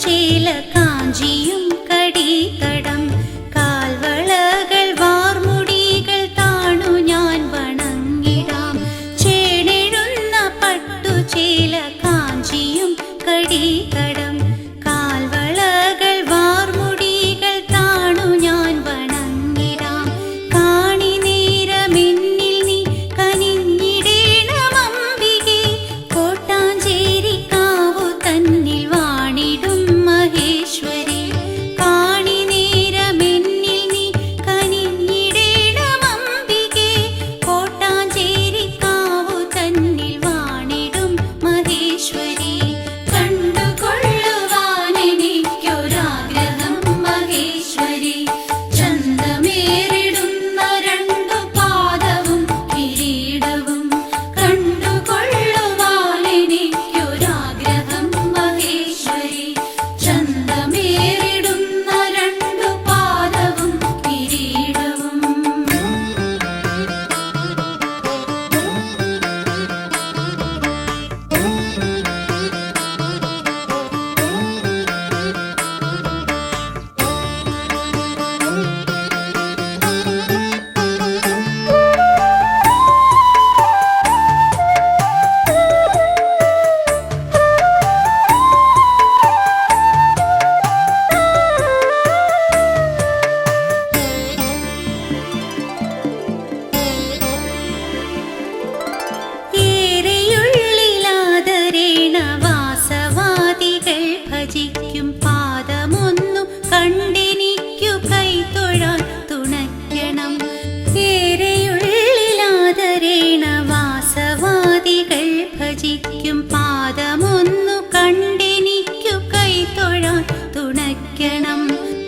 പട്ടുചേല കാഞ്ചിയും കടികടം കാൽവളകൾ വാർമുടികൾ താണു ഞാൻ വണങ്ങിടാം. ചേണെഴുന്ന പട്ടുചേല കാഞ്ചിയും കടികടം കാൽവളകൾ വാർമുടികൾ താണു ഞാൻ വണങ്ങിടാം. കാണി നേരമെന്നിൽ നീ കനിഞ്ഞിടേണമംബികേ, കോട്ടാഞ്ചേരി കാവു തന്നിൽ വാണിടും മഹേശ്വരി. കാണി നേരമെന്നിൽ നീ കനിഞ്ഞിടേണമംബികേ, കോട്ടാഞ്ചേരി കാവു തന്നിൽ വാണിടും മഹേശ്വരി. കണ്ടുകൊള്ളുവാനെനിക്കൊരാഗ്രഹം മഹേശ്വരി, ചന്തമേറിടുന്ന രണ്ടു പാദവും കിരീടവും. കണ്ടുകൊള്ളുവാനെനിക്കൊരാഗ്രഹം മഹേശ്വരി, ചന്തമേറിടുന്ന രണ്ടു പാദവും കിരീടവും. ഏറെയുള്ളിലാദരേണ വാസവാദികൾ ഭജിക്കും പാദമൊന്നു കണ്ടെനിക്കു കൈതൊഴാൻ തുണയ്ക്കണം. ഏറെയുള്ളിലാദരേണ വാസവാദികൾ ഭജിക്കും പാദമൊന്നു കണ്ടെനിക്കു കൈതൊഴാൻ തുണയ്ക്കണം.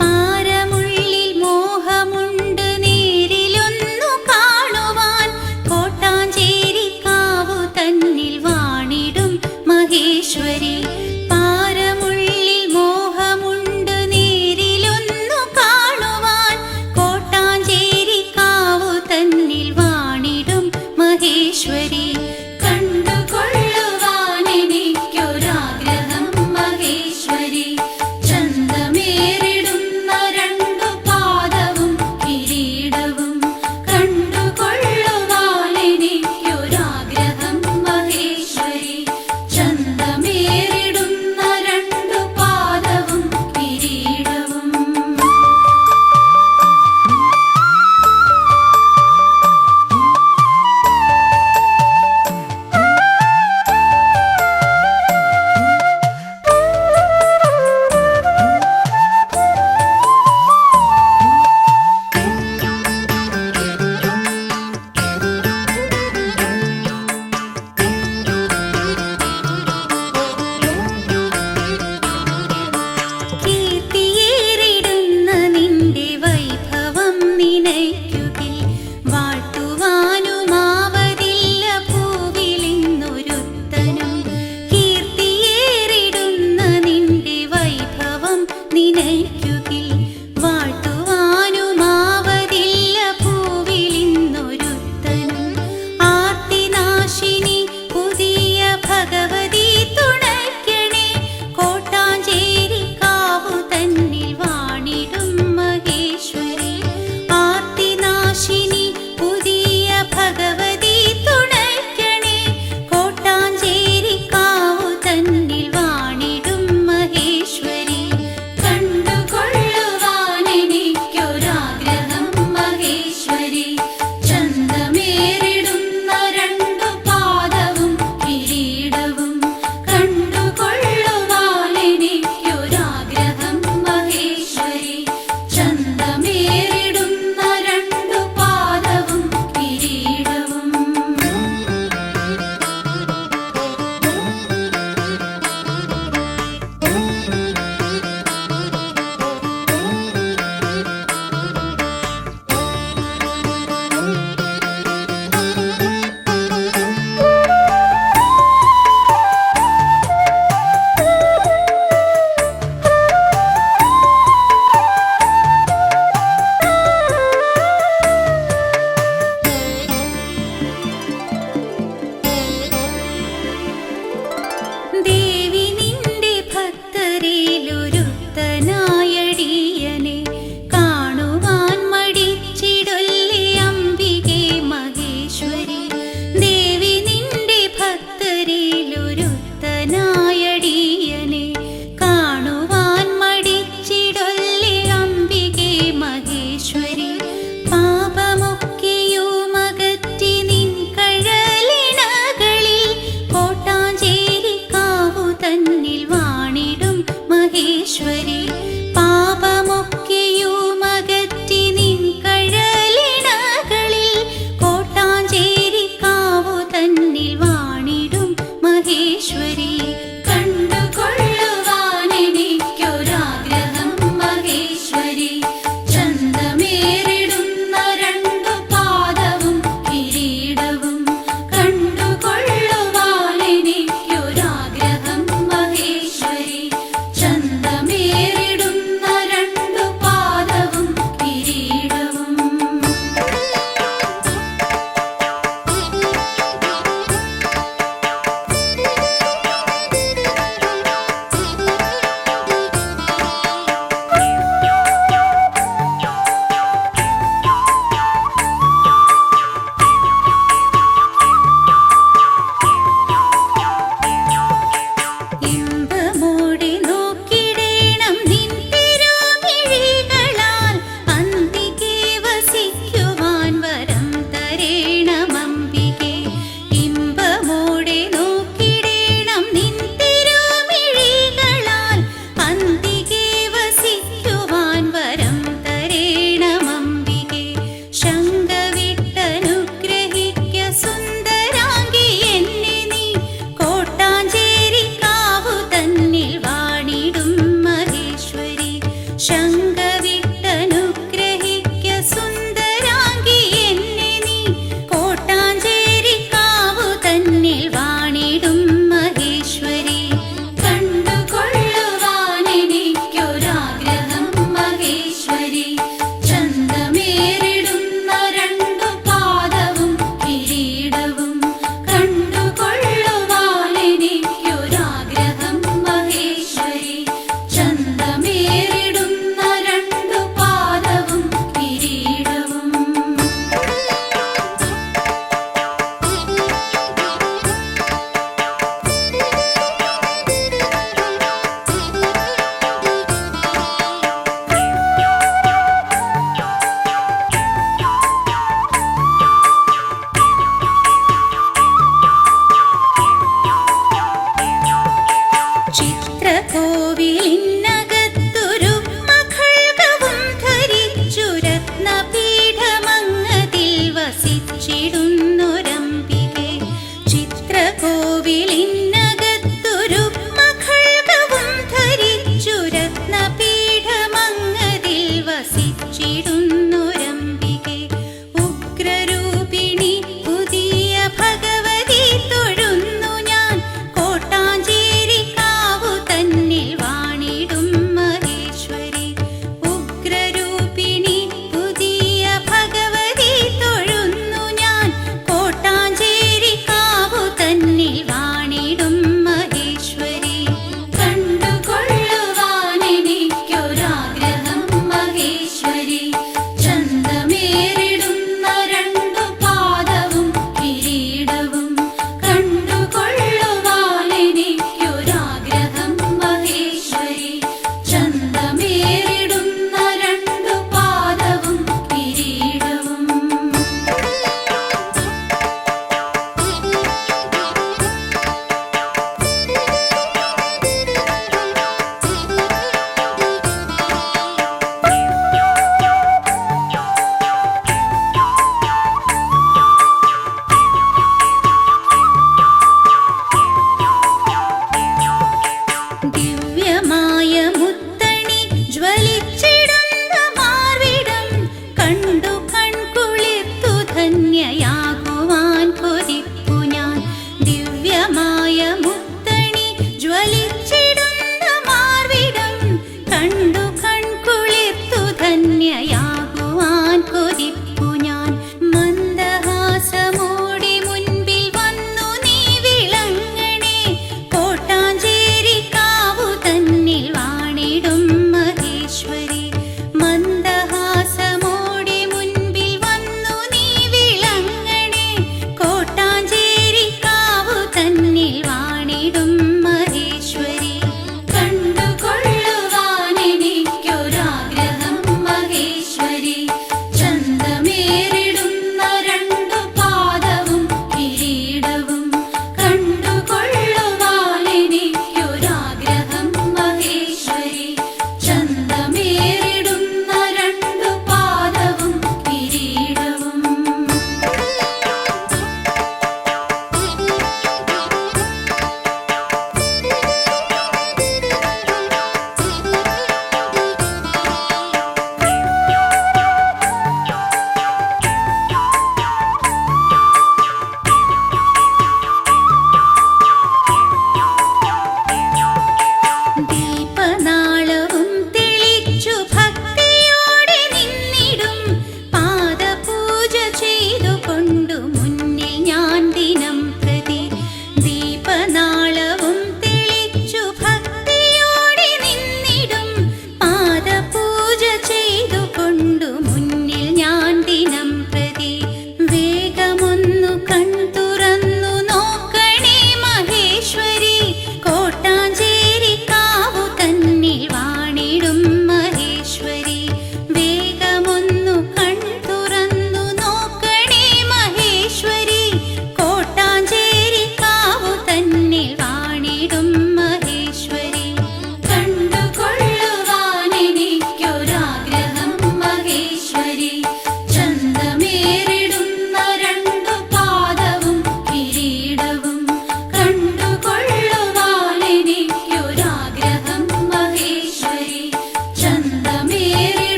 പാരമുള്ളിൽ മോഹമുണ്ട് നേരിലൊന്നു കാണുവാൻ, കോട്ടാഞ്ചേരി കാവു തന്നിൽ വാണിടും മഹേശ്വരി. പാരമുള്ളിൽ മോഹമുണ്ട് നേരിലൊന്നു കാണുവാൻ, കോട്ടാഞ്ചേരി കാവു തന്നിൽ വാണിടും മഹേശ്വരി. കണ്ടുകൊള്ളുവാനെനിക്കൊരാഗ്രഹം മഹേശ്വരി, ചന്തമേറി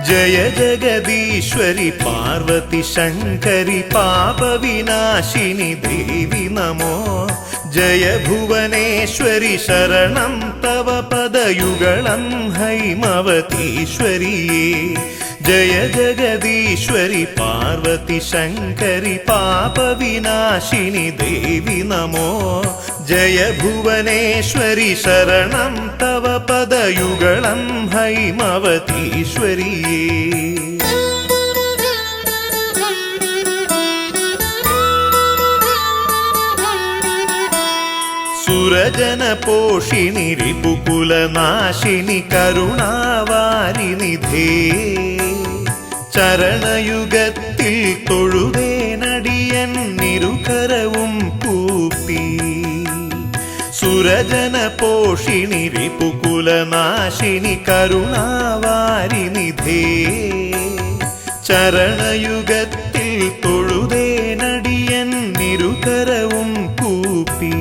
जय जगदीश्वरि पार्वती शङ्करि पापविनाशिनि देवि नमो जय भुवनेश्वरि शरणं तव पदयुगलं हैमवतीश्वरिये जय जगदीश्वरि पार्वती शङ्करि पापविनाशिनि देवि नमो जय भुवनेश्वरि शरणं तव पदयुगलं हैमवतीश्वरिये सुरजनपोषिणि रिपुकुलनाशिनि करुणावारिनिधे ചരണയുഗത്തിൽ തൊഴുവേനടിയന്നിരുകരവും കൂപ്പി സുരജന പോഷിണി റിപുകുലനാശിനി കരുണാവാരിനിധേ ചരണയുഗത്തിൽ തൊഴുവേനടിയന്നിരുകരവും കൂപ്പി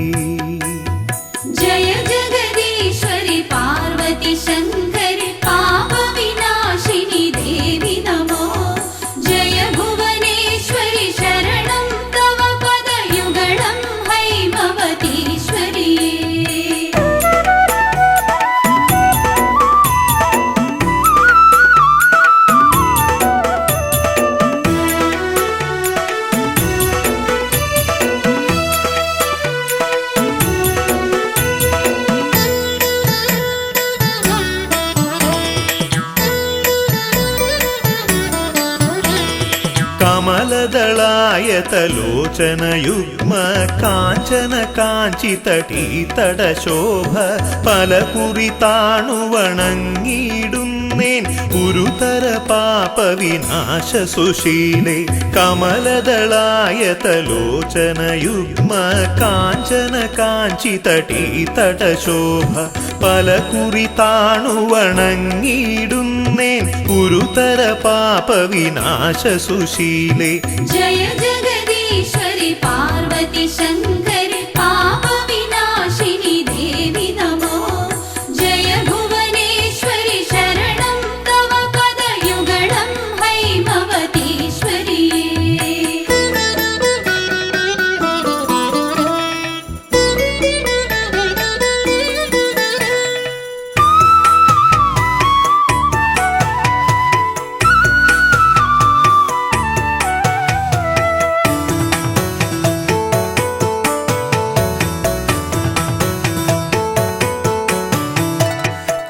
ജയ ജഗദീശ്വരി പാർവതി ശങ്കരി പാപവിനാശിനി ദേവി നമോ ജയ ഭുവനേശ്വരി ശരണം തവ പദയുഗളം ഹൈമവതീശ്വരിയേ കമലദളായതലോചനയുഗ്മ കാഞ്ചന കാഞ്ചിതടീതടശോഭ പലകുറി താണുവണങ്ങിയിടുന്നേൻ ഗുരുതര പാപവിനാശ സുശീലേ കമലദളായതലോചനയുഗ്മ കാഞ്ചന കാഞ്ചിതടീതടശോഭ പലകുറി താണുവണങ്ങിയിടുന്നേൻ ഗുരുതര പാപവിനാശ സുശീലേ ജയ ജഗദീശ്വരി പാർവതി ശങ്കരി പാപവിനാശിനി ദേവി നമോ ജയ ഭുവനേശ്വരി ശരണം തവ പദയുഗളം ഹൈമവതീശ്വരിയേ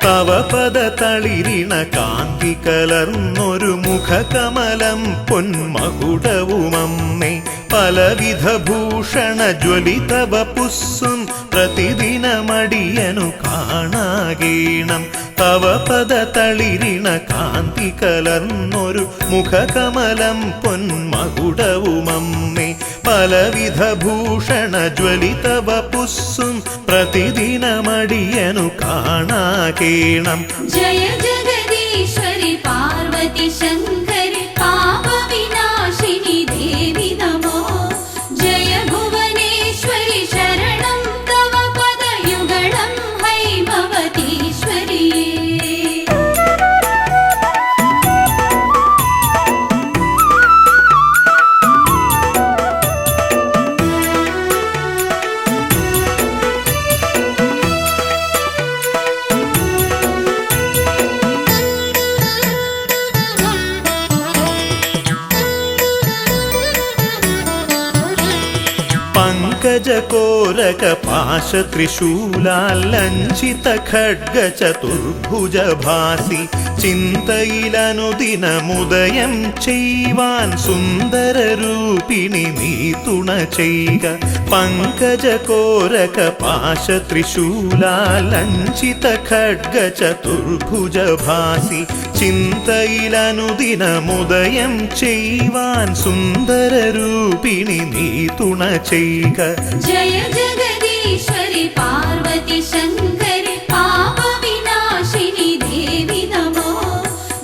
തവ പദതളിരിണ കാന്തി കലർന്നൊരു മുഖകമലം പൊന്മകുടവുമമ്മേ പലവിധ ഭൂഷണ ജ്വലിതവ പുസ്സും പ്രതിദിനമടിയനു കാണാകേണം തവ പദതളിരിണ കാന്തി കലർന്നൊരു മുഖകമലം പൊന്മകുടവുമമ്മേ പലവിധ ഭൂഷണ ജ്വലിതവ പുസ്സും പ്രതിദിനമടിയനു കാണാകേണം ജയ ജഗദീശ്വരി പാർവതി ശങ്കരി പാപവിനാശിനി ദേവി നമോ ജയ ഭുവനേശ്വരി ശരണം തവ പദയുഗളം ഹൈമവതീശ്വരിയേ पंकजकोरक पाश त्रिशूलालञ्छित खड्ग चतुर्भुज भासि चिन्तയിലനുദിനമുദയം ചെയ്യുവാൻ സുന്ദരരൂപിണി നീ തുണ ചെയ്യുക പങ്കജകോരക പാശ ത്രിശൂലാലഞ്ചിത ഖഡ്ഗ ചതുർഭുജ ഭാസി ചിന്തയിലനുദിനമുദയം ചെയ്യുവാൻ സുന്ദരരൂപിണി നീ തുണ ചെയ്യുക ജയ ജഗദീശ്വരി പാർവതി ശങ്കരി പാപവിനാശിനി ദേവി നമോ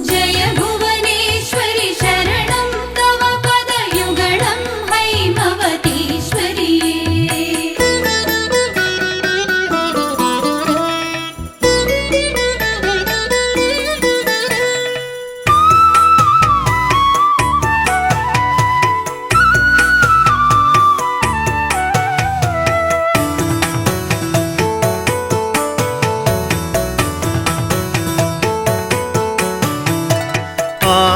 ജയ ഭുവനേശ്വരി ശരണം തവ പദയുഗളം ഹൈമവതീശ്വരിയേ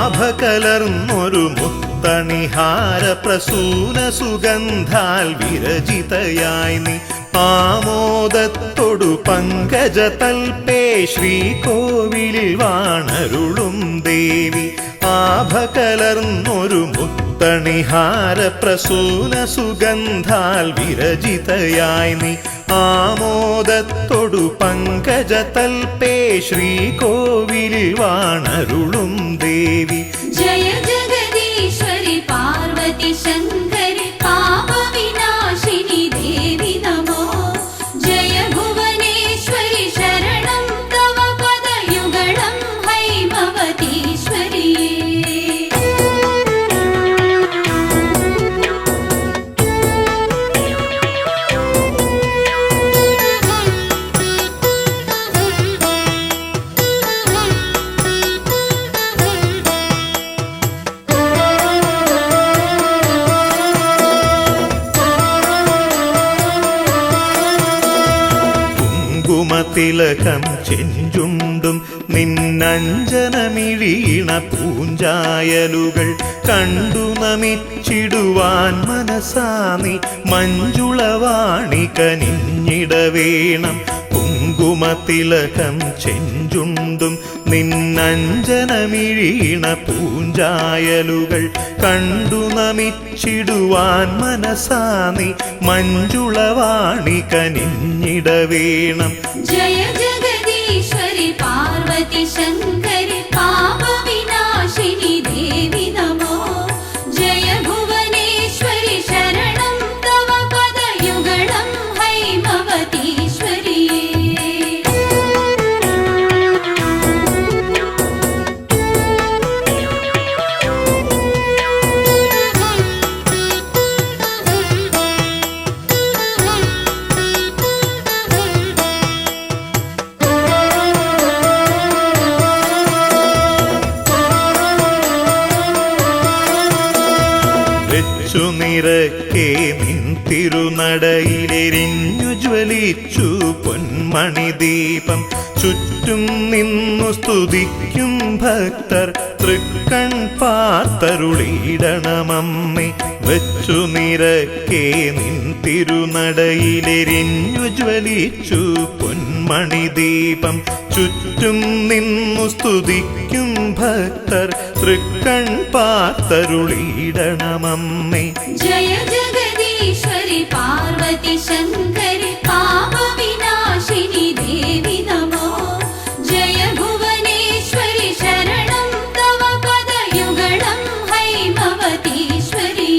ആഭകലർന്നൊരു മുത്തണിഹാര പ്രസൂന സുഗന്ധാൽ വിരചിതയായി നീ ആമോദത്തൊടു പങ്കജതൽപേ ശ്രീകോവിലിൽ വാണരുളും ദേവി ആഭകലർന്നൊരു മുത്തണിഹാര പ്രസൂന സുഗന്ധാൽ വിരചിതയായി നീ ആമോദത്തൊടു പങ്കജതൽപേ ശ്രീകോവിലിൽ വാണരുളും ദേവി ജയ ജഗദീശ്വരി പാർവതി ശങ്കരി പാപവിനാശിനി ദേവി നമോ ജയ ഭുവനേശ്വരി ശരണം തവ പദയുഗളം ഹൈമവതീശ്വരി തിലകം ചെഞ്ചുണ്ടും നിന്നഞ്ജനമിഴീണ പൂഞ്ചായലുകൾ കണ്ടു നമിച്ചിടുവാൻ മനസാനി മഞ്ജുളവാണി കനിഞ്ഞിടവേണം കുങ്കുമതിലകം ചെഞ്ചുണ്ടും നിന്നഞ്ജനമിഴീണ പൂഞ്ചായലുകൾ കണ്ടു നമിച്ചിടുവാൻ മനസാനി മഞ്ജുളവാണി കനിഞ്ഞിടവേണം ജയ ജഗദീശ്വരി പാർവതി ശങ്കരി പാപവിനാശിനി ദേവി നമോ ജയ ഭുവനേശ്വരി ശരണം തവ പദയുഗളം ഹൈമവതീശ്വരി നിരക്കെ നിൻ തിരുനടയിലെരിഞ്ഞു ജ്വലിച്ചു പൊന്മണി ദീപം ചുറ്റും നിന്നു സ്തുതിക്കും ഭക്തർ തൃക്കൺ പാർത്തരുളിയിടണമമ്മേ വെച്ചു നിരക്കെ നിൻ തിരുനടയിലെരിഞ്ഞു ജ്വലിച്ചു പൊന്മണി ദീപം ചുറ്റും നിന്നു സ്തുതിക്കും ഭക്തർ തൃക്കൺ പാർത്തരുളിയിടണമമ്മേ ജയ ജഗദീശ്വരി പാർവതി ശങ്കരി പാപവിനാശിനി ദേവി നമോ ജയ ഭുവനേശ്വരി ശരണം തവ പദയുഗളം ഹൈമവതീശ്വരി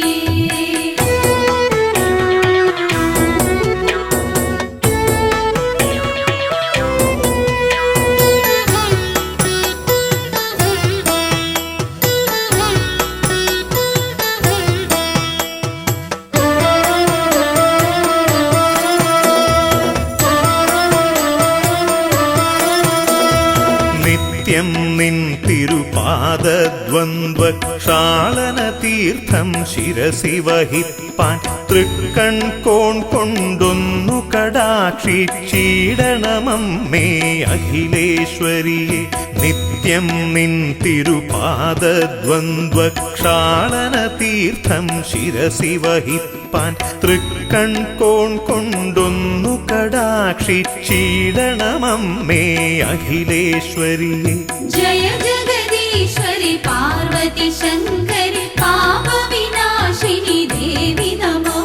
നിത്യം നിൻ തിരുപാദദ്വന്ദ്വക്ഷാളന തീർത്ഥം ശിരസി വഹിപ്പാൻ തൃക്കൺ കോൺ കൊണ്ടൊന്നു കടാക്ഷിച്ചിടണമമ്മേ അഖിലേശ്വരിയെ നിത്യം നിൻ തിരുപാദദ്വന്ദ്വക്ഷാളന തീർത്ഥം ശിരസി വഹിപ്പാൻ തൃക്കൺ കോൺ കൊണ്ടൊന്നു കടാക്ഷിച്ചിടണമമ്മേ അഖിലേശ്വരിയെ ജയ ജഗദീശ്വരി പാർവതി ശങ്കരി പാപവിനാശിനി ദേവി നമോ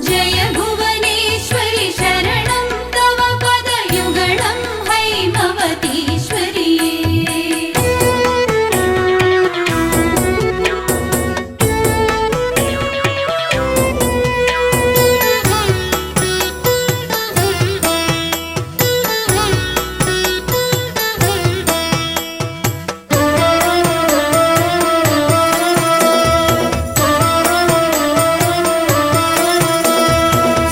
ജയ ഭുവനേശ്വരി ശരണം തവ പദയുഗളം ഹൈമവതീശ്വരി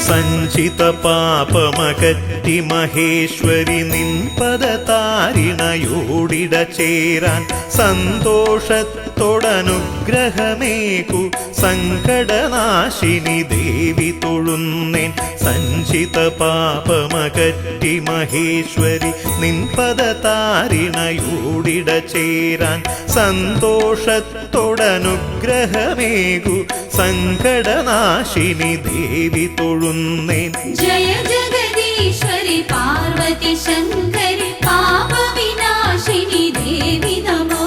സഞ്ചിത പാപമകറ്റി മഹേശ്വരി നിൻ പദതാരിണയോടിട ചേരാൻ സന്തോഷത്തിൽ സന്തോഷത്തോടനുഗ്രഹമേകു സങ്കടനാശിനി ദേവി തൊഴുന്നേൻ സഞ്ചിത പാപമകറ്റി മഹേശ്വരി നിൻപദ താരിണയോടിട ചേരാൻ സന്തോഷത്തോടനുഗ്രഹമേകു സങ്കടനാശിനി ദേവി തൊഴുന്നേൻ ജയ ജഗദീശ്വരി പാർവതി ശങ്കരി പാപ വിനാശിനി ദേവി നമോ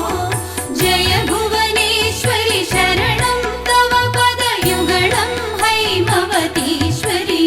ജയ ഭുവനേശ്വരി ശരണം തവ പദയുഗളം ഹൈമവതീശ്വരി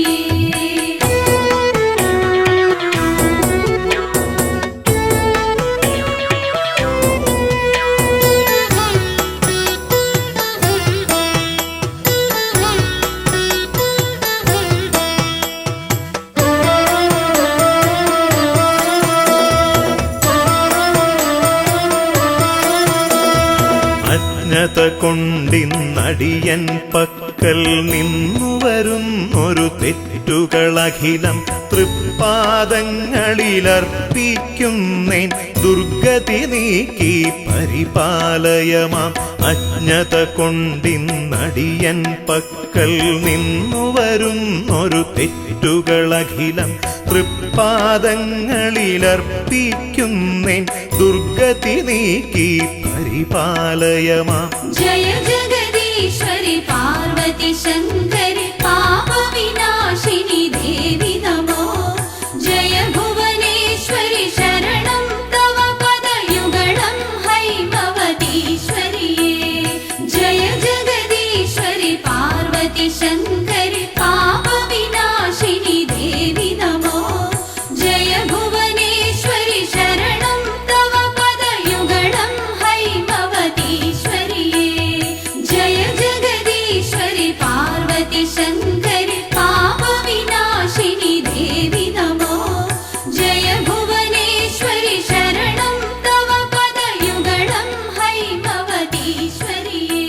അജ്ഞത കൊണ്ടിന്നടിയൻ പക്കൽ നിന്നു വരുന്നൊരു തെറ്റുകളഖിലം തൃപ്പാദങ്ങളിലർപ്പിക്കുന്നേൻ ദുർഗതി നീക്കി പരിപാലയമാം അജ്ഞത കൊണ്ടിന്നടിയൻ പക്കൽ നിന്നു വരുന്നൊരു തെറ്റുകളഖിലം തൃപ്പാദങ്ങളിലർപ്പിക്കുന്നേൻ ദുർഗതി നീക്കി പരിപാലയമാം ജയ ജഗദീശ്വരി പാർവതി ശങ്കരി പാപ വിനാശിനി ദേവി നമോ ജയ ഭുവനേശ്വരി ശരണം തവ പദയുഗളം ഹൈമവതീശ്വരിയേ ജയ ജഗദീശ്വരി പാർവതി ശങ്കരി പാപ വിനാശിനി ദേവി നമോ ജയ ഭുവനേശ്വരി ശരണം തവ പദയുഗളം ഹൈമവതീശ്വരിയേ ജയ ജഗദീശ്വരി പാർവതി ശങ്കരി പാപ വിനാശിനി ദേവി നമോ ജയ ഭുവനേശ്വരി ശരണം തവ പദയുഗളം ഹൈമവതീശ്വരിയേ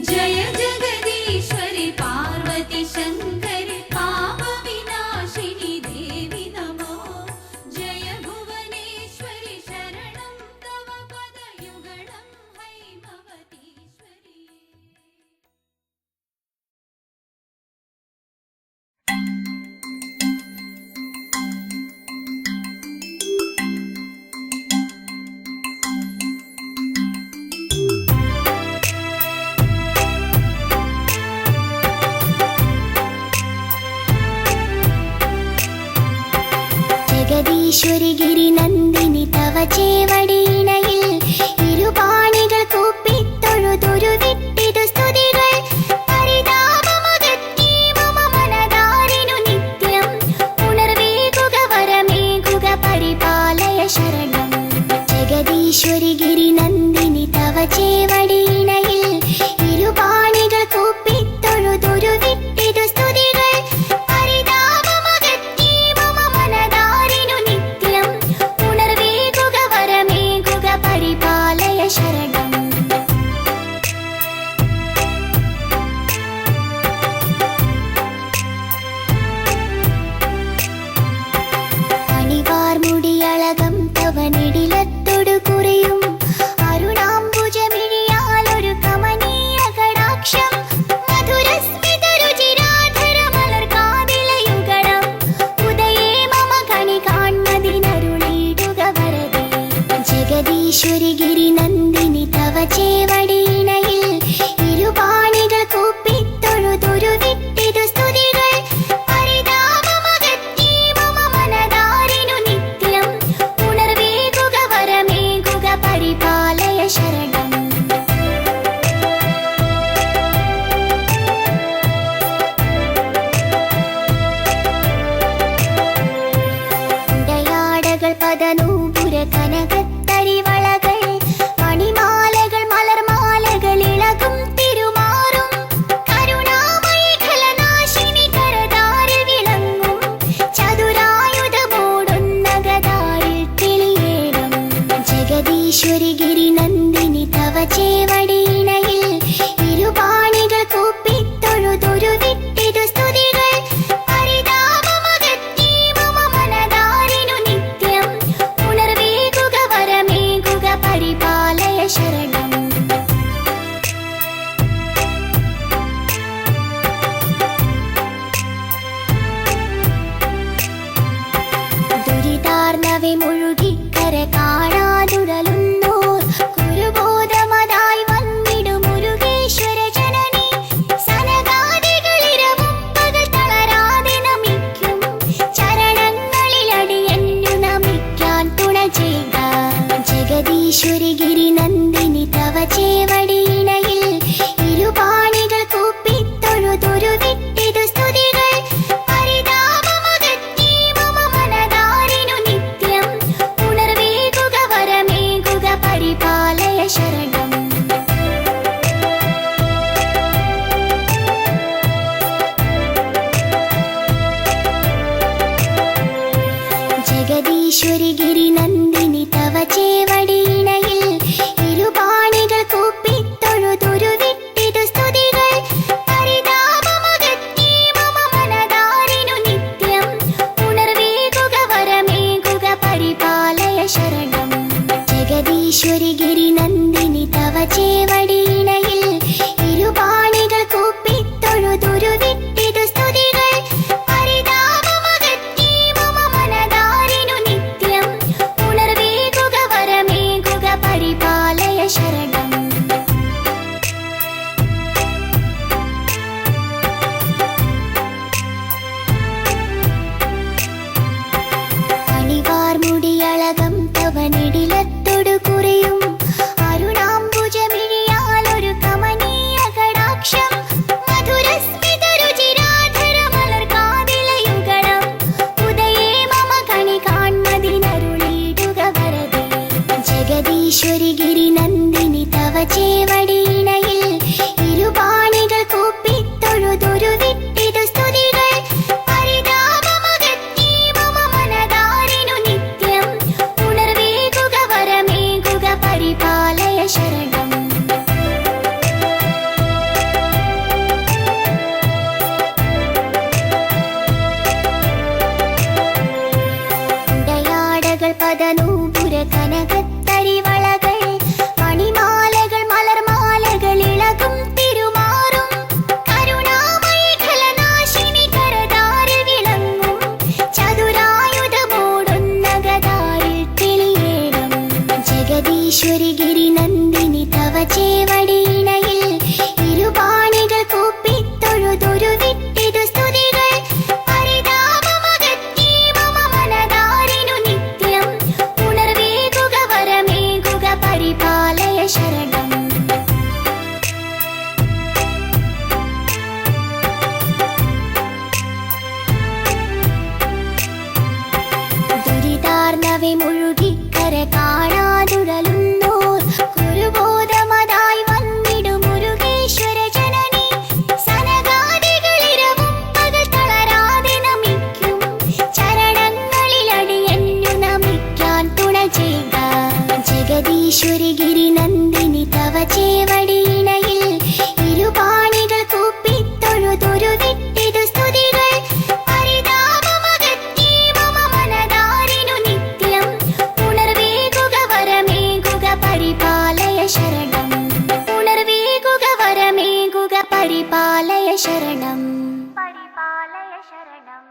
ജയ ജഗദീശ്വരി പാർവതി ശങ്കരി പാപ വിനാശിനി ദേവി നമോ ജയ ഭുവനേശ്വരി ശരണം തവ പദയുഗളം ഹൈമവതീശ്വരിയേ ജഗദീശ്വരി ഗിരിനന്ദിനി തവ ചേവടിയിണയിൽ ഇരുപാണികൾ കൂപ്പിത്തൊഴുതൊരു വിട്ടിതു സ്തുതികൾ പരിതാപമുദറ്റി മമ മനതാരിനു നിത്യം ഉണർവേകുക വരമേകുക പരിപാലയ ശരണം ജഗദീശ്വരി ഗിരിനന്ദിനി തവ ചേവടിയിണയിൽ ഇരുപാണികൾ കൂപ്പിത്തൊഴുതൊരു വിട്ടിതു സ്തുതികൾ പരിതാപമുദറ്റി മമ മനതാരിനു നിത്യം ഉണർവേകുക വരമേകുക പരിപാലയ ശരണം അണിവാർമുടിയളകം തവ നെടിലത്തൊടു കുറിയും അരുണാംബുജമിഴിയാൽ നന്ദിനി തവ ചേവടിയിണയിൽ ഇരുപാണികൾ കൂപ്പിത്തൊഴുതൊരു വിട്ടിതു സ്തുതികൾ പരിതാപമകറ്റി മമ മനതാരിനു നിത്യം ഉണർവേകുക വരമേകുക പരിപാലയ ശരണം ജഗദീശ്വരി ഗിരി നന്ദിനി തവ ചേവടിയിണയിൽ ഇരുപാണികൾ കൂപ്പിത്തൊഴുതൊരു വിട്ടിതു സ്തുതികൾ പരിതാപമകറ്റി മമ മനതാരിനു നിത്യം ഉണർവേകുക വരമേകുക പരിപാലയ ശരണം ജഗദീശ്വരി ഗിരി നന്ദിനി തവ ചേവടിയിണയിൽ ഇരുപാണികൾ കൂപ്പിത്തൊഴുതൊരു വിട്ടിതു സ്തുതികൾ പരിതാപമകറ്റി മമ മനതാരിനു നിത്യം ഉണർവേകുക വരമേകുക പരിപാലയ ശരണം അണിവാർമുടിയളകം തവ നെടിലത്തൊടു കുറിയും അരുണാംബുജമിഴിയാലൊരു കമനീയ കടാക്ഷം മധുരസ്മിത രുചിരാധര മലർകാതിലയുഗണം ഉദയേ മമ കണി കാൺമതിനരുളിയിടുക വരദേ ജഗദീശ്വരി ഗിരി നന്ദിനി തവ ചേവടിയിണയിൽ ഇരുപാണികൾ കൂപ്പിത്തൊഴുതൊരു വിട്ടിതു സ്തുതികൾ പരിതാപമകറ്റി മമ മനതാരിനു നിത്യം ഉണർവേകുക വരമേകുക പരിപാലയ ശരണം ഉടയാടകൾ പദനൂപുര കനകത്തരിവളകൾ മണിമാലകൾ മലർമാലകൾ ഇളകും തിരുമാറും കരുണാമയി ഖലനാശിനി കരതാരിൽ വിളങ്ങും ചതുരായുധമോടുന്ന ഗദാരിൽ തെളിയേണം ജഗദീശ്വരി ഗിരി നന്ദിനി തവ ചേവടിയിണയിൽ ഇരുപാണികൾ കൂപ്പിത്തൊഴുതൊരു വിട്ടിതു സ്തുതികൾ പരിതാപമകറ്റി മമ മനതാരിനു നിത്യം ഉണർവേകുക വരമേകുക പരിപാലയ ശരണം ദുരിതാർണവെ മുഴുകിക്കര കാണാതുഴലുന്നോർ കുരുബോധമതായി വന്നിടും മുരുകേശ്വര ജനനി സനകാദികളിരവും പകൽ തളരാതെ നമിക്കും ചരണങ്ങളിലടിയന്നു നമിക്കാൻ തുണ ചെയ്യുക ജഗദീശ്വരി ഗിരി നന്ദിനി തവ ചേവടിയിണയിൽ ഇരുപാണികൾ കൂപ്പിത്തൊഴുതൊരു വിട്ടിതു സ്തുതികൾ പരിതാപമകറ്റി മമ മനതാരിനു നിത്യം ഉണർവേകുക വരമേകുക പരിപാലയ ശരണം ഉണർവേകുക വരമേകുക പരിപാലയ ശരണം പരിപാലയ ശരണം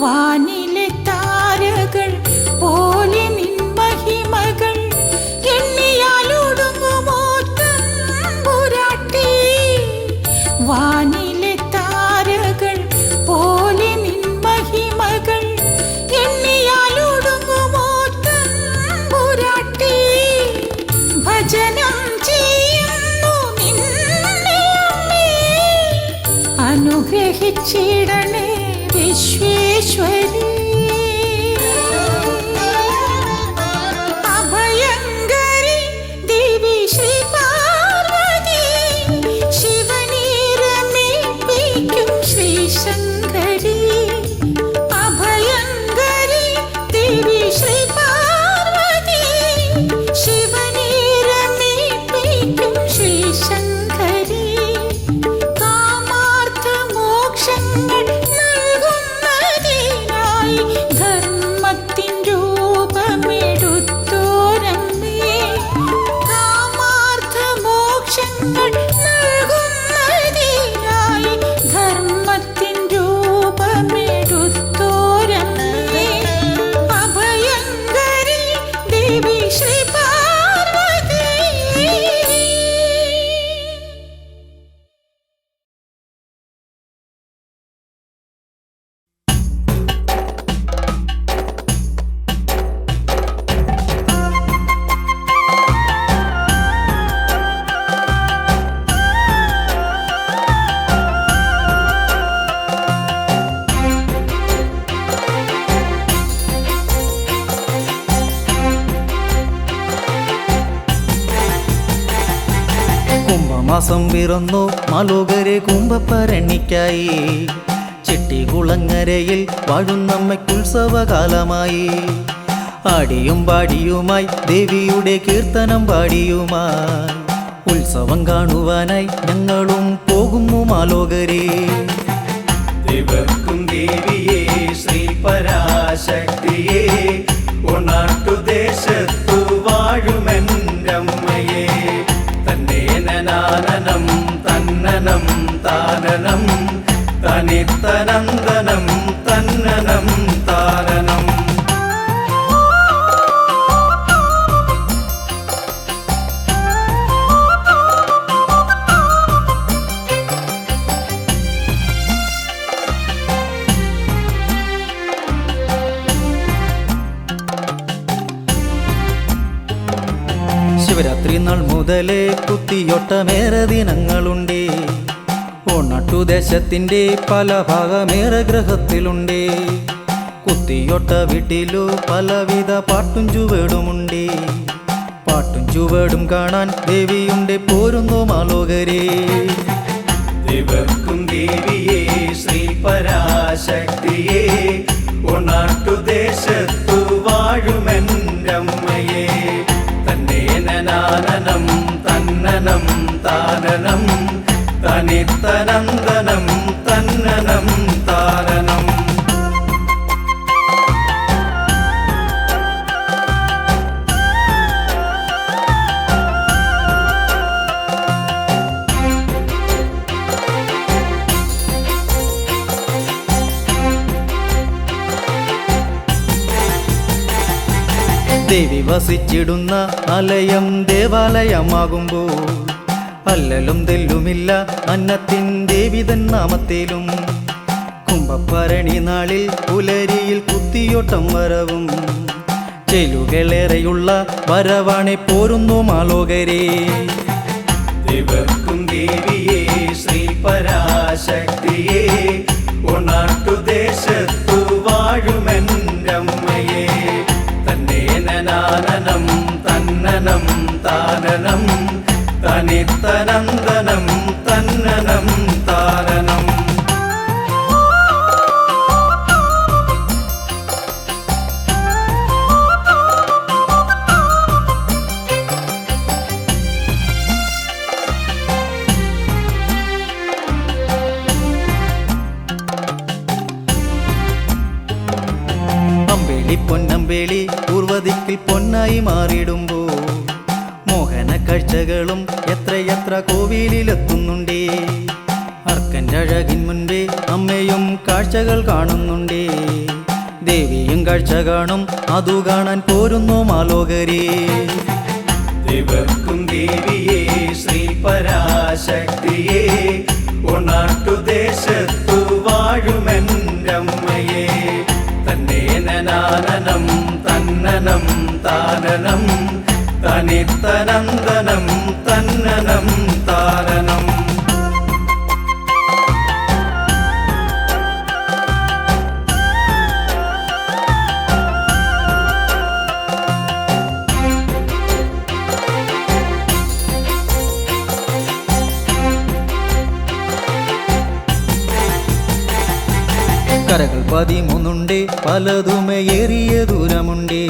വാനിലെ താരകൾ പോലെ നിൻ മഹിമകൾ എണ്ണിയാലൊടുങ്ങുമോ തമ്പുരാട്ടി. വാനിലെ താരകൾ പോലെ നിൻ മഹിമകൾ എണ്ണിയാലൊടുങ്ങുമോ തമ്പുരാട്ടി. ഭജനം ചെയ്യുന്നു നിന്നെ അമ്മേ, അനുഗ്രഹിച്ചിടണേ വിശ്വേശ്വരി. അഭയങ്കരി ദേവി ശ്രീ പാർവതി, ശിവനെ രമിപ്പിക്കും ശ്രീ ശങ്കരി. അഭയങ്കരി ദേവി ശ്രീ പാർവതി, ശിവനെ രമിപ്പിക്കും ശ്രീ ശങ്കരി. കാമാർത്ഥ മോക്ഷങ്ങൾ നൽകുന്നതിനായി ധർമ്മത്തിൻ രൂപമെടുത്തോരമ്മേ. കാമാർത്ഥ മോക്ഷങ്ങൾ നൽകുന്നതിനായി ധർമ്മത്തിൻ രൂപമെടുത്തോരമ്മേ. അഭയങ്കരി ദേവി ശ്രീ പാർവതി. കുംഭമാസം പിറന്നു മാലോകരെ കുംഭപ്പരണിക്കായി. ചെട്ടികുളങ്ങരയിൽ വാഴുന്നമ്മയ്ക്കുത്സവകാലമായി. ആടിയും പാടിയുമായി ദേവിയുടെ കീർത്തനം പാടിയുമായി ഉത്സവം കാണുവാനായി ഞങ്ങളും പോകുന്നു മാലോകരെ. ദേവർക്കും ദേവിയേ ശ്രീ പരാശക്തിയേ, ഒന്നാട്ടുദേശത്തു വാഴുമെൻ്റമ്മയേ. തന്നേനനാനനം തന്നനം താനനം, തനിത്തനന്ദനം തന്നനം താനനം. ശിവരാത്രി നാൾ മുതലേ കുത്തിയൊട്ടമേറെ ദിനങ്ങളുണ്ട്. ഓണട്ടുദേശത്തിൻ്റെ പല ഭാഗമേറെ ഗ്രഹത്തിലുണ്ട്. കുത്തിയൊട്ട വീട്ടിലു പലവിധ പാട്ടും ചുവടുമുണ്ട്. പാട്ടും ചുവടും കാണാൻ ദേവിയുണ്ട് പോരുന്നു മാലോകരെ. ദേവർക്കും ദേവിയേ ശ്രീ പരാശക്തിയേ, ഒന്നാട്ടുദേശത്തു വാഴുമെൻ്റമ്മയേ. തന്നേനനാനനം തന്നനം താനനം, തനിത്തനന്ദനം തന്നനം താനനം. ദേവി വസിച്ചിടുന്ന ആലയം ദേവാലയമാകുമ്പോൾ അല്ലലും തെല്ലുമില്ല അന്നത്തിൻ ദേവിതൻ നാമത്തിലും. കുംഭഭരണി നാളിൽ പുലരിയിൽ കുത്തിയോട്ടം വരവും ചെലുകളേറെയുള്ള വരവാണെ പോരുന്നു മാലോകരെ. ദേവർക്കും ദേവിയേ ശ്രീ പരാശക്തിയേ, ഒന്നാട്ടുദേശത്തു വാഴുമെൻ്റമ്മയേ. തന്നേനനാനനം തന്നനം താനനം, തനിത്തനന്ദനം തന്നനം താനനം. അമ്പേളി പൊന്നമ്പേളി പൂർവദിക്കിൽ പൊന്നായി മാറിയിടുമ്പോ മോഹന കാഴ്ചകളും എത്രയെത്ര കോവിലിലെത്തുന്നുണ്ടേ. അർക്കൻ്റെ അഴകിൻ മുൻപേ അമ്മയും കാഴ്ചകൾ കാണുന്നുണ്ടേ. കാഴ്ച കാണും അതു കാണാൻ പോരുന്നു മാലോകരേ. ദേവർക്കും ദേവിയേ ശ്രീ പരാശക്തിയേ ഒന്നാട്ടുദേശത്തു വാഴുമെൻ്റമ്മയേ തന്നേനനാനനം തന്നനം താനനം തനിത്തനന്ദനം തന്നനം താനനം. കരകൾ 13 പലതുമേ ഏറിയ ദൂരമുണ്ടേ.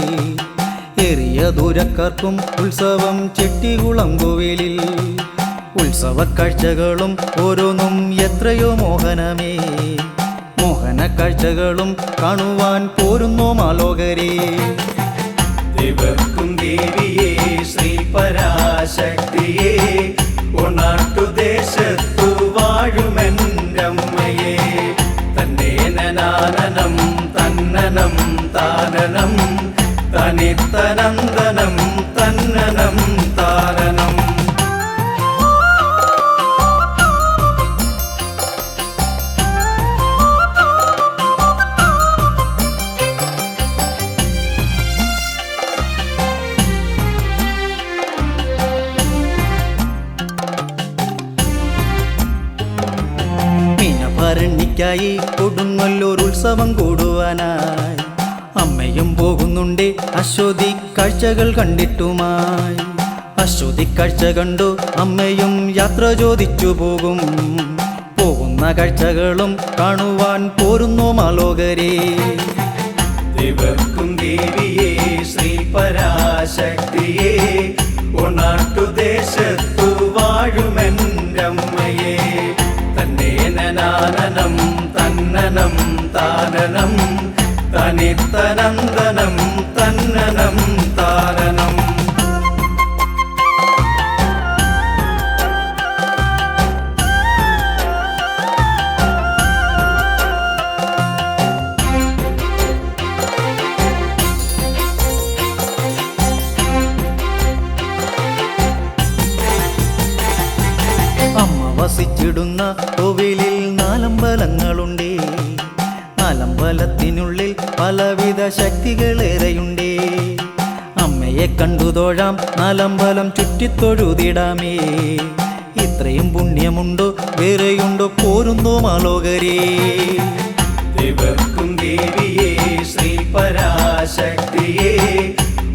ഏറിയ ദൂരക്കാർക്കും ഉത്സവം ചെട്ടികുളം കോവിലിൽ. ഉത്സവ കാഴ്ചകളും ഓരോന്നും എത്രയോ മോഹനമേ. മോഹന കാഴ്ചകളും കാണുവാൻ പോരുന്നു മാലോകരേ. ദേവർക്കും ദേവിയേ ശ്രീ പരാശക്തിയേ ഒന്നാട്ടുദേശത്തു വാഴുമെൻ്റമ്മയേ തന്നേനനാനനം തന്നനം താനനം തനിത്തനന്ദനം തന്നനം താനനം. ഭരണിക്കായി കൊടുങ്ങല്ലൂർ ഉത്സവം കൂടുവാനായി അമ്മയും പോകുന്നുണ്ട് അശ്വതി കാഴ്ചകൾ കണ്ടിട്ടുമായി. അശ്വതി കാഴ്ച കണ്ടു അമ്മയും യാത്ര ചോദിച്ചു പോകും. പോകുന്ന കാഴ്ചകളും കാണുവാൻ പോരുന്നു മാലോകരേ. ദേവർക്കും ദേവിയേ ശ്രീ പരാശക്തിയേ ഒന്നാട്ടുദേശത്തു വാഴുമെൻ്റമ്മയേ തന്നേനനാനനം തന്നനം താനനം തനിത്തനന്ദനം തന്നനം താനനം. അമ്മ വസിച്ചിടുന്ന കോവിലിൽ 4 അമ്പലങ്ങളുണ്ടേ. 4 അമ്പലത്തിനുള്ളിൽ പലവിധ ശക്തികളേറെയുണ്ടേ. അമ്മയെ കണ്ടു തൊഴാം 4 അമ്പലം ചുറ്റിത്തൊഴുതിടാമേ. ഇത്രയും പുണ്യമുണ്ടോ വേറെയുണ്ടോ പോരുന്നു മാലോകരേ. ദേവർക്കും ദേവിയേ ശ്രീ പരാശക്തിയേ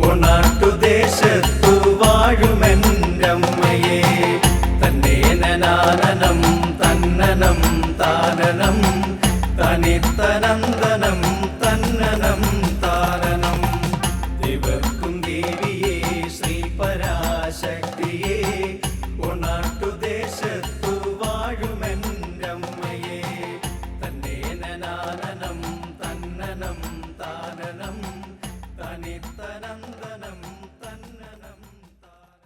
ഒന്നാട്ടുദേശത്തു വാഴുമെൻ്റമ്മയേ തന്നേനനാനനം തന്നനം താനനം തനിത്തനന്ദനം തന്നനം താനനം. ദേവർക്കും ദേവിയേ ശ്രീ പരാശക്തിയേ ഒന്നാട്ടുദേശത്തു വാഴുമെൻ്റമ്മയേ തന്നേനനാനനം തന്നനം താനനം തനിത്തനന്ദനം തന്നനം താനനം.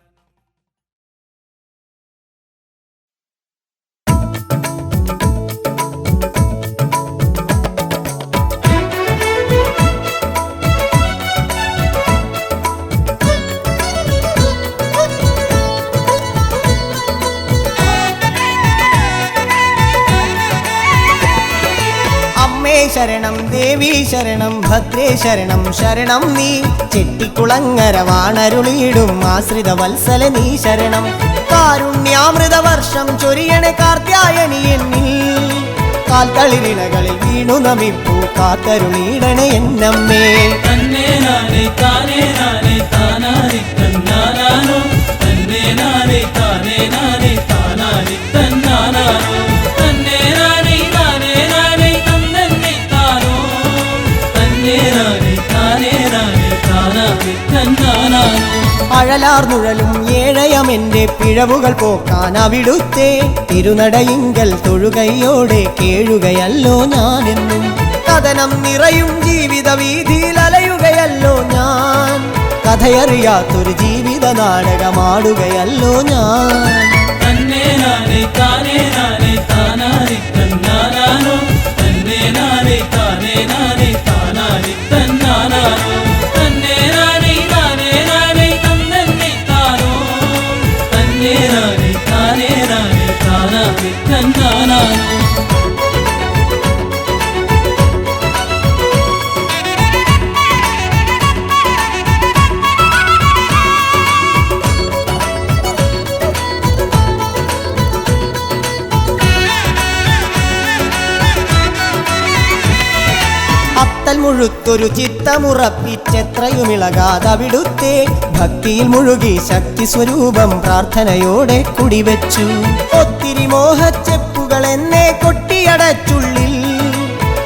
ശരണം ദേവി ശരണം ഭദ്രേ ശരണം ശരണം നീ ചെട്ടിക്കുളങ്ങര വാണരുളിയിടും ആശ്രിത വത്സല നീ ശരണം കാരുണ്യാമൃത വർഷം ചൊരിയണേ കാർത്യായനി എന്നിൽ കാൽത്തളിരിണകളിൽ വീണു നമിപ്പൂ കാത്തരുളിയിടണേ എന്നമ്മേ തന്നെ നാനേ താനേ നാനേ താനാരി തന്നാനാനോ തന്നെ നാനേ താനേ നാനേ താനാരി തന്നാനാനോ തന്നെ നാനേ നാനേ നാനേ തന്നന്നെ താനോ തന്നെ നാനേ താനേ നാനേ താനാരി തന്നാനാനോ അഴലാർന്നുഴലും ഏഴയമെന്റെ പിഴവുകൾ പോക്കാൻ അവിടുത്തെ തിരുനടയിങ്കൽ തൊഴുകയോടെ കേഴുകയല്ലോ ഞാനെന്നും കഥനം നിറയും ജീവിത വീതിയിൽ അലയുകയല്ലോ ഞാൻ കഥയറിയാത്തൊരു ജീവിത നാടകമാടുകയല്ലോ ഞാൻ തന്നെ നാനേ താനേ നാനേ താനാരി തന്നാനാനോ തന്നെ നാനേ താനേ നാനേ താനാരി തന്നാനോ മുഴുത്തൊരു ചിത്തമുറപ്പിച്ചെത്രയുമിളകാതവിടുത്തെ ഭക്തിയിൽ മുഴുകി ശക്തി സ്വരൂപം പ്രാർത്ഥനയോടെ കുടിവെച്ചു. ഒത്തിരി മോഹച്ചെപ്പുകൾ എന്നെ കൊട്ടിയടച്ചുള്ളിൽ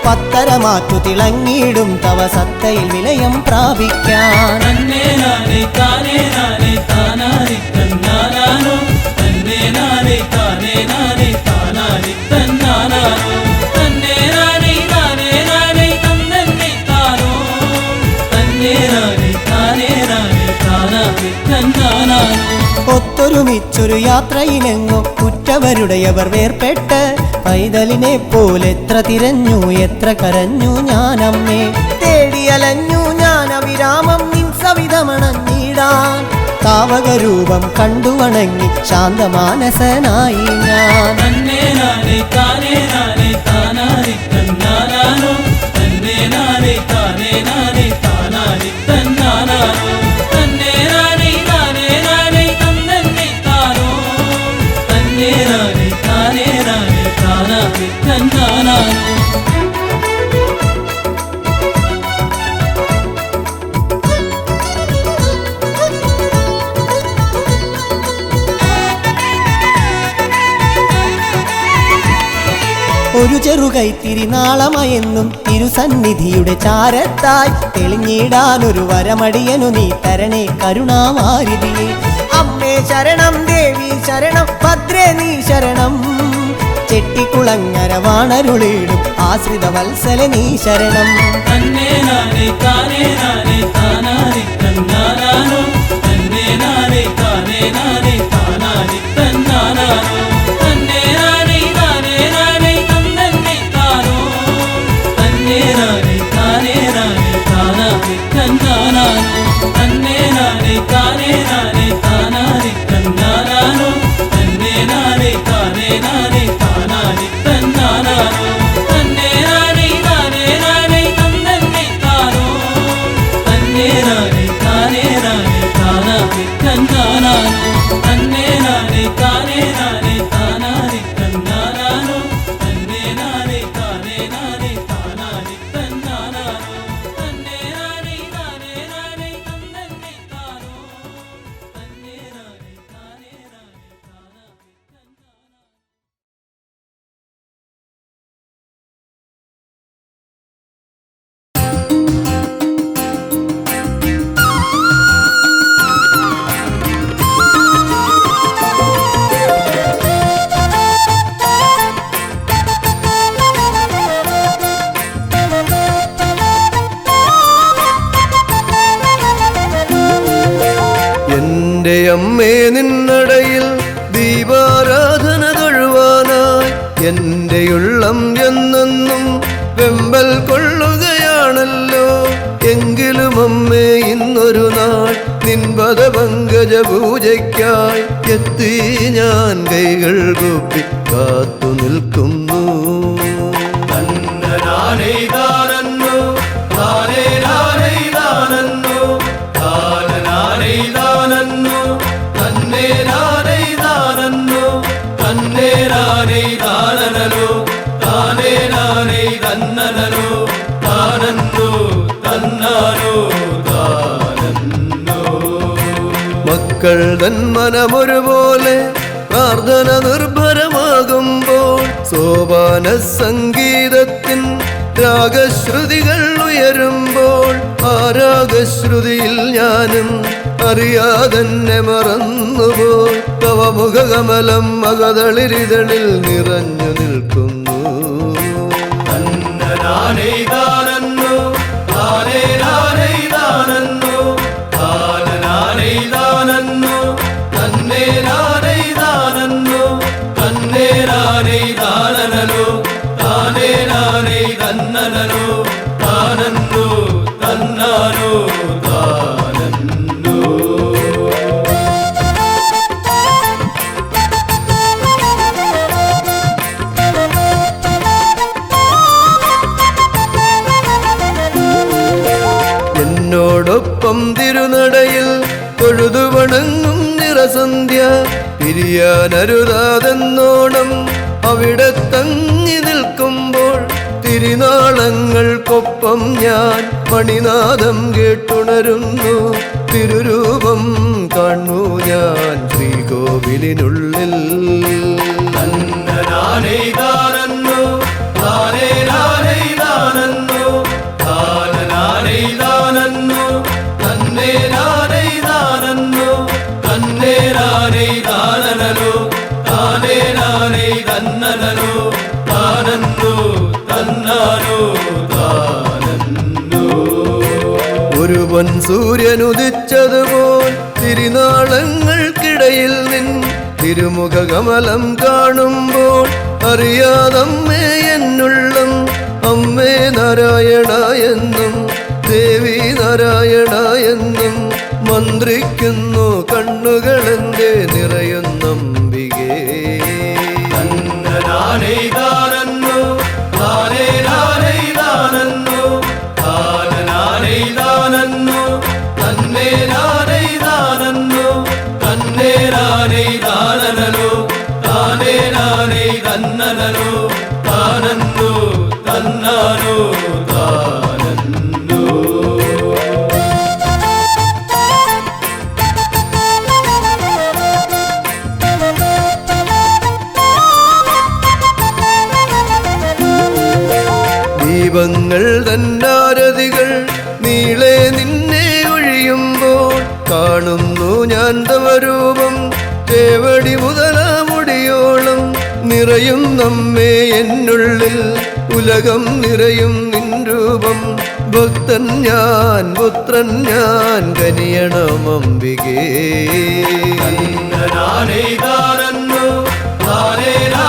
പത്തരമാറ്റു തിളങ്ങിയിടും തവ സത്തയിൽ വിലയം പ്രാപിക്കാൻ. തന്നെ നാനേ താനേ നാനേ താനാരി തന്നാനാനോ തന്നെ നാനേ താനേ നാനേ താനാരി തന്നാനാനോ തന്നെ നാനേ നാനേ നാനേ തന്നെ താനോ തന്നെ നാനേ താനേ നാനേ താനാരി തന്നാനാനോ. ഒത്തൊരുമിച്ചൊരു യാത്രയിലെങ്ങോ കുറ്റവരുടെയവർ വേർപെട്ട് പൈതലിനെ പോലെത്ര തിരഞ്ഞു എത്ര കരഞ്ഞു ഞാനമ്മേ. തേടിയലഞ്ഞു ഞാൻ അവിരാമം നിൻ സവിധമണഞ്ഞിടാൻ. താവകരൂപം കണ്ടു വണങ്ങി ശാന്തമാനസനായി ഞാൻ. തന്നെ നാനേ താനേ നാനേ താനാരി തന്നാനാനോ തന്നെ നാനേ താനേ നാനേ താനാരി തന്നാനാനോ തന്നെ നാനേ നാനേ നാനേ തന്നെ താനോ തന്നെ നാനേ താനേ നാനേ താനാരി തന്നാനാനോ. ഒരു ചെറുകൈത്തിരി നാളമയെന്നും തിരുസന്നിധിയുടെ ചാരത്തായി തെളിഞ്ഞിടാനൊരു വരമടിയനു നീ തരണേ കരുണാവാരിധിയെ. അമ്മേ ശരണം, ദേവി ശരണം, ഭദ്രേ നീ ശരണം. ചെട്ടിക്കുളങ്ങര വാണരുളിടും ആശ്രിത വത്സല നീ ശരണം. തന്നെ നാനേ താനേ നാനേ താനാരി തന്നാനാനോ തന്നെ നാനേ താനേ നാനേ താനാരി തന്നാനാനോ തന്നെ നാനേ നാനേ നാനേ തന്നെ താനോ തന്നെ നാനേ താനേ നാനേ താനാരി തന്നാനാനോ തന്നെ നാനേ താനേ നാനേ താനാരി തന്നാനാനോ തന്നെ നാനേ താനേ നാനേ താനാരി തന്നാനാനോ തന്നെ നാനേ നാനേ നാനേ തന്നെ താനോ തന്നെ നാനേ താനേ നാനേ താനാരി തന്നാനാനോ തന്നെ നാനേ താനേ നാനേ താനാരി തന്നാനാനോ തന്നെ നാനേ താനേ നാനേ താനാരി തന്നാനാനോ തന്നെ നാനേ താനേ നാനേ തന്നെ താനോ തന്നെ നാനേ താനേ നാനേ താനാരി തന്നാനാനോ. എന്റെ അമ്മേ നിന്നടയിൽ ദീപാരാധന തൊഴുവാനായി എന്റെ ഉള്ളം എന്നെന്നും വെമ്പൽ കൊള്ളുകയാണല്ലോ. എങ്കിലും അമ്മേ ഇന്നൊരു നാൾ നിൻപദ പങ്കജ പൂജയ്ക്കായി എത്തി ഞാൻ കൈകൾ കൂപ്പി കാത്തു നിൽക്കുന്നു. തന്നനാനൈതാനന്നു താനേനാനൈതാനന്നു താനനാനൈതാനന്നു തന്നേനാനൈതാനന്നു തന്നേനാനൈതാനനു താനേനാനൈതന്നനു താനന്നു തന്നാനു താനന്നു. മക്കൾ തൻ മനമൊരുപോലെ പ്രാർത്ഥന നിർഭരമാകുമ്പോൾ സോപാന സംഗീതത്തിൻ രാഗശ്രുതികൾ ഉയരുമ്പോൾ ആ രാഗശ്രുതിയിൽ ഞാനും അറിയാതെന്നെ മറന്നുപോയി. തവ മുഖകമലം മകതളിരിതളിൽ നിറഞ്ഞു നിൽക്കുന്നു. തന്നനാനൈതാനന്നു താനേനാനൈതാനന്നു താനനാനൈതാനന്നു തന്നേനാനൈതാനന്നു തന്നേനാനൈതാനനു താനേനാനൈതന്നനു താനന്നു തന്നാനു താനന്നു. എന്നോടൊപ്പം തിരുനടയിൽ തൊഴുതു വണങ്ങും നിറസന്ധ്യ പിരിയാനരുതാതെന്നോണം അവിടെ തങ്ങി നിൽക്കുമ്പോൾ തിരുനാളങ്ങൾക്കൊപ്പം ഞാൻ മണിനാദം കേട്ടുണരുന്നു തിരുരൂപം കാണു ഞാൻ ശ്രീകോവിലിനുള്ളിൽ തന്നനാനൈതാനന്നു താനേനാനൈതാനന്നു താനനാനൈതാനന്നു തന്നേനാനൈതാനന്നു തന്നേനാനൈതാനനു താനേനാനൈതന്നനു താനന്നു തന്നാനു താനന്നു ഒരുവൻ സൂര്യനുദിച്ചതുപോൽ തിരുനാളങ്ങൾക്കിടയിൽ നിൻ തിരുമുഖ കമലം കാണുമ്പോൾ അറിയാതമ്മേ എന്നുള്ളം അമ്മേ നാരായണ എന്നും ദേവി നാരായണ എന്നും മന്ത്രിക്കുന്നു കണ്ണുകളെന്റെ നിറയുന്നംബികേ തന്നനാനൈതാനന്നു താനേനാനൈതാനന്നു താനനാനൈതാനന്നു തന്നേനാനൈതാനന്നു തന്നേനാനൈതാനനു താനേനാനൈതന്നനു താനന്നു തന്നാനു താനന്നു ദീപങ്ങൾ തന്നാരതികൾ നീളെ നിന്നെ ഒഴിയുമ്പോൾ കാണുന്നു ഞാൻ തവരൂപം തേവടി മുതലാമുടിയോളം നിറയും നമ്മെ എന്നുള്ളിൽ ഉലകം നിറയും നിൻ രൂപം ഭക്തൻ ഞാൻ പുത്രൻ ഞാൻ കനിയണമംബികേ തന്നനാനൈതാനന്നു താനേനാ